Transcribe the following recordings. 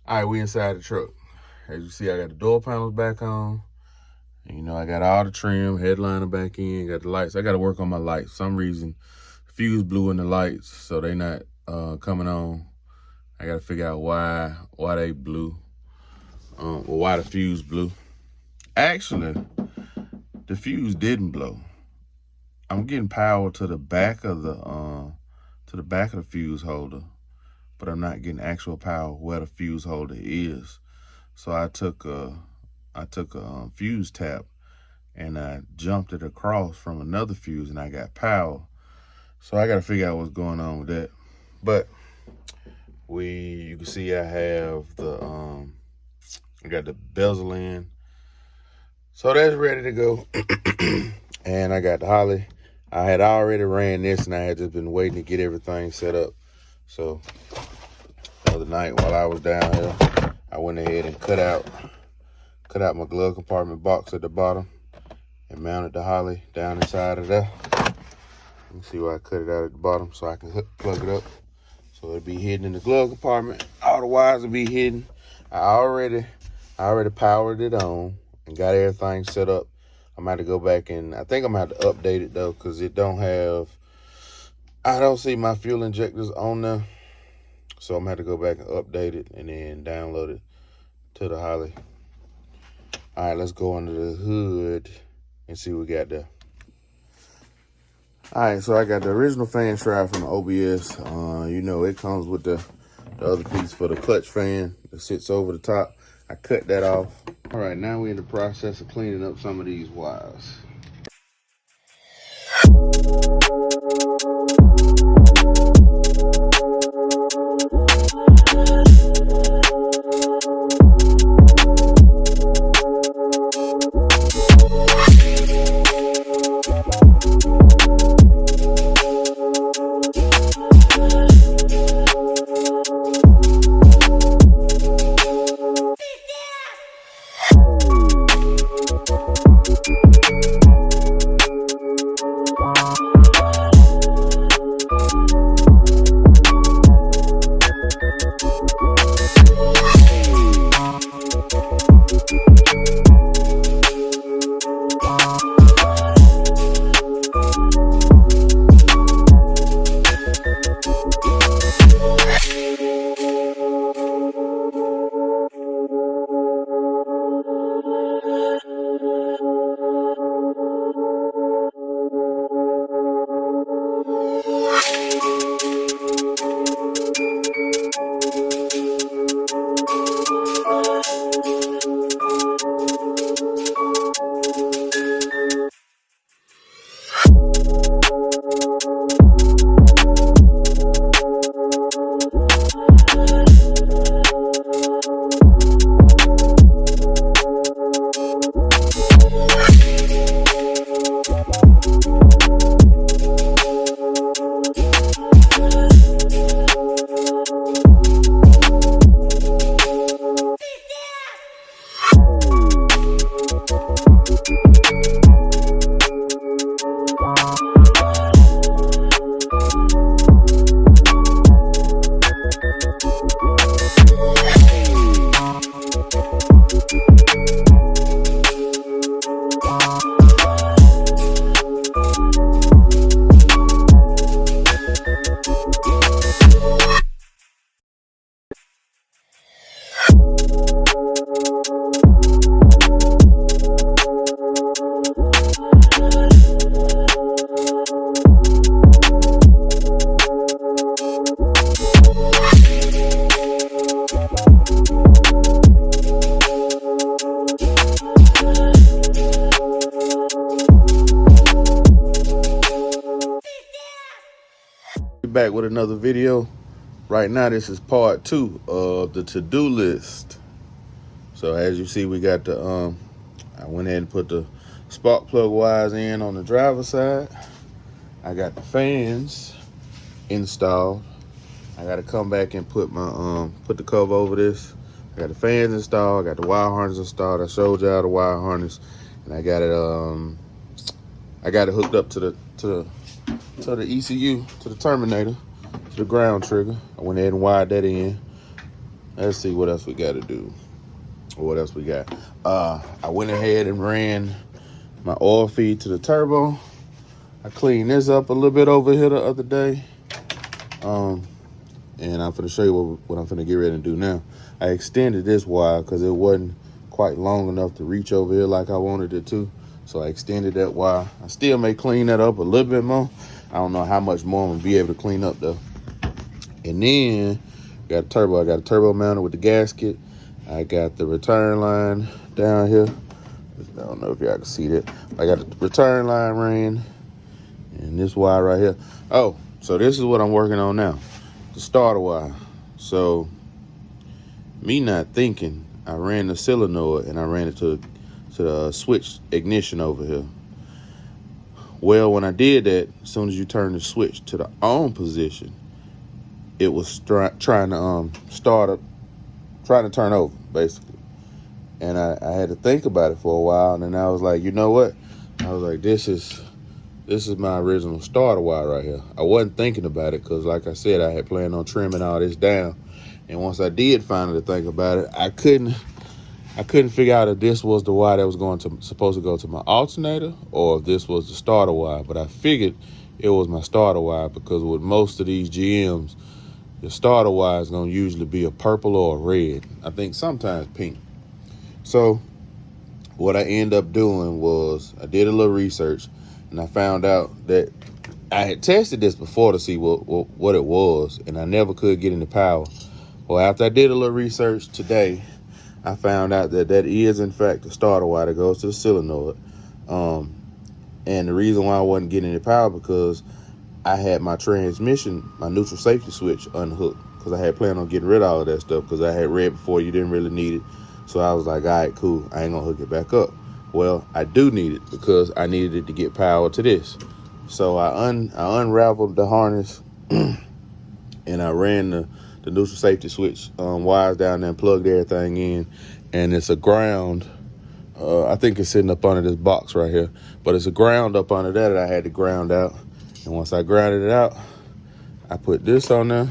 All right, we inside the truck. As you see, I got the door panels back on. And, you know, I got all the trim, headliner back in, got the lights. I got to work on my lights. For some reason, fuse blew in the lights, so they not coming on. I got to figure out why they blew, or why the fuse blew. Actually, the fuse didn't blow. I'm getting power to the back of the fuse holder, but I'm not getting actual power where the fuse holder is. So I took a fuse tap and I jumped it across from another fuse and I got power. So I got to figure out what's going on with that. But you can see I have I got the bezel in. So that's ready to go. And I got the Holley. I had already ran this and I had just been waiting to get everything set up. So the other night while I was down here, I went ahead and cut out my glove compartment box at the bottom and mounted the Holley down inside of there. Let me see why I cut it out at the bottom so I can plug it up. So it'll be hidden in the glove compartment. All the wires will be hidden. I already powered it on and got everything set up. I'm gonna have to go back and I think I'm gonna have to update it though, because I don't see my fuel injectors on there. So I'm gonna have to go back and update it and then download it to the Holley. All right, let's go under the hood and see what we got there. All right, so I got the original fan shroud from the OBS. You know, it comes with the other piece for the clutch fan that sits over the top. I cut that off. All right, now we're in the process of cleaning up some of these wires. Back with another video. Right now this is part 2 of the to-do list. So as you see, we got the I went ahead and put the spark plug wires in on the driver's side. I got the fans installed. I got to come back and put my put the cover over this. I got the fans installed. I got the wire harness installed. I showed y'all the wire harness, and I got it hooked up to the ECU, to the terminator, to the ground trigger. I went ahead and wired that in. Let's see what else we got to do. What else we got? I went ahead and ran my oil feed to the turbo. I cleaned this up a little bit over here the other day. And I'm finna show you what I'm finna get ready to do now. I extended this wire because it wasn't quite long enough to reach over here like I wanted it to. So I extended that wire. I still may clean that up a little bit more. I don't know how much more I'm gonna be able to clean up though. And then got a turbo. I got a turbo mounted with the gasket. I got the return line down here. I don't know if y'all can see that. I got the return line ran and this wire right here. Oh, so this is what I'm working on now. The starter wire. So me not thinking, I ran the solenoid and I ran it to the switch ignition over here. Well, when I did that, as soon as you turn the switch to the on position, it was trying to start up, trying to turn over basically. And I had to think about it for a while, and then I was like, you know what? I was like, this is my original starter wire right here. I wasn't thinking about it because, like I said, I had planned on trimming all this down. And once I did finally think about it, I couldn't figure out if this was the wire that was supposed to go to my alternator or if this was the starter wire. But I figured it was my starter wire because with most of these GMs, the starter wire is going to usually be a purple or a red. I think sometimes pink. So what I ended up doing was I did a little research. And I found out that I had tested this before to see what it was, and I never could get into power. Well, after I did a little research today, I found out that is, in fact, the starter wire that goes to the solenoid. And the reason why I wasn't getting into power because I had my transmission, my neutral safety switch unhooked because I had planned on getting rid of all of that stuff because I had read before you didn't really need it. So I was like, all right, cool. I ain't going to hook it back up. Well, I do need it because I needed it to get power to this. So I unraveled the harness and I ran the neutral safety switch wires down there and plugged everything in. And it's a ground. I think it's sitting up under this box right here. But it's a ground up under that I had to ground out. And once I grounded it out, I put this on there.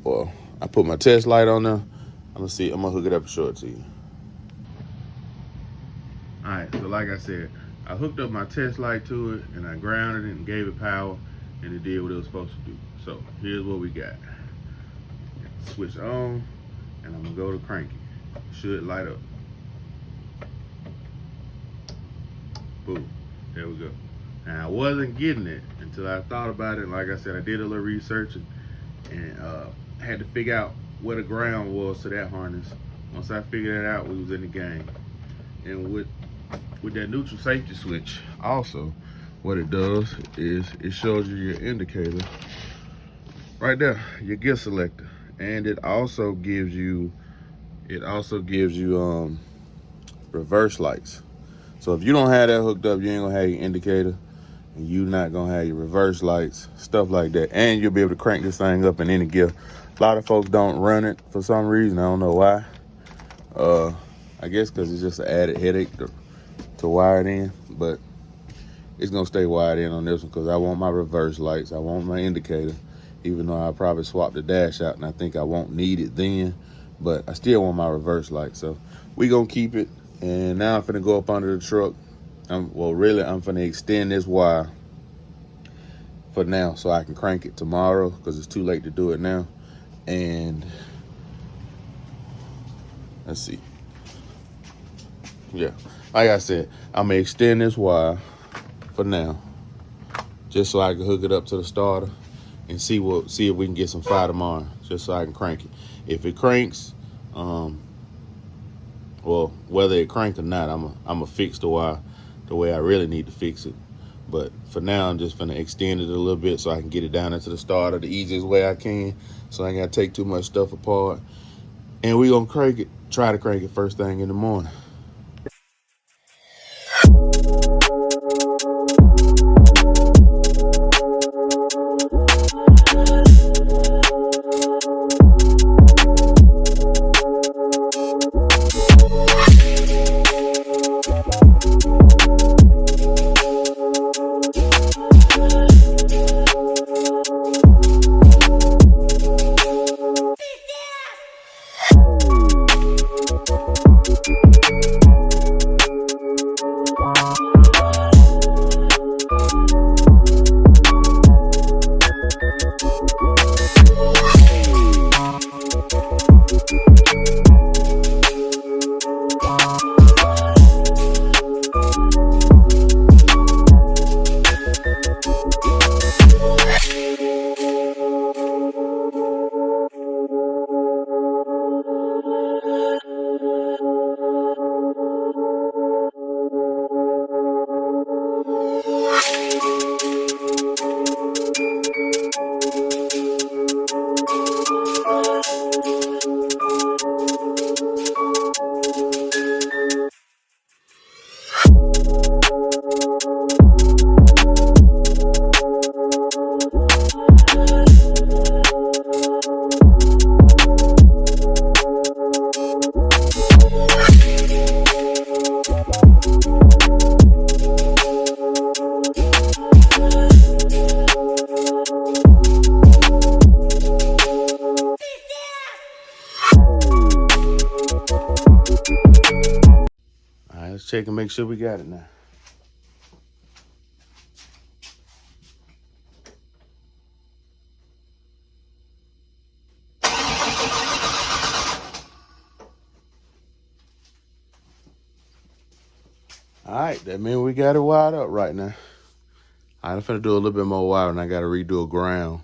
Well, I put my test light on there. I'm going to hook it up and show it to you. All right, so like I said, I hooked up my test light to it and I grounded it and gave it power and it did what it was supposed to do. So here's what we got. Switch on and I'm gonna go to crank it. It should light up. Boom, there we go. And I wasn't getting it until I thought about it. Like I said, I did a little research and had to figure out where the ground was to that harness. Once I figured that out, we was in the game. And with that neutral safety switch, also, what it does is it shows you your indicator right there, your gear selector, and it also gives you reverse lights. So if you don't have that hooked up, you ain't gonna have your indicator, and you're not gonna have your reverse lights, stuff like that. And you'll be able to crank this thing up in any gear. A lot of folks don't run it for some reason. I don't know why. I guess because it's just an added headache to wire it in, but it's gonna stay wired in on this one because I want my reverse lights. I want my indicator, even though I probably swap the dash out and I think I won't need it then, but I still want my reverse light. So we gonna keep it. And now I'm finna go up under the truck. I'm finna extend this wire for now so I can crank it tomorrow because it's too late to do it now. And let's see. Yeah, like I said, I'm gonna extend this wire for now, just so I can hook it up to the starter and see if we can get some fire tomorrow, just so I can crank it. If it cranks, well, whether it crank or not, I'm gonna fix the wire the way I really need to fix it. But for now, I'm just gonna extend it a little bit so I can get it down into the starter the easiest way I can, so I ain't gotta take too much stuff apart. And we gonna try to crank it first thing in the morning. check and make sure we got it now. All right, that means we got it wired up right now. I'm finna do a little bit more wiring. I gotta redo a ground.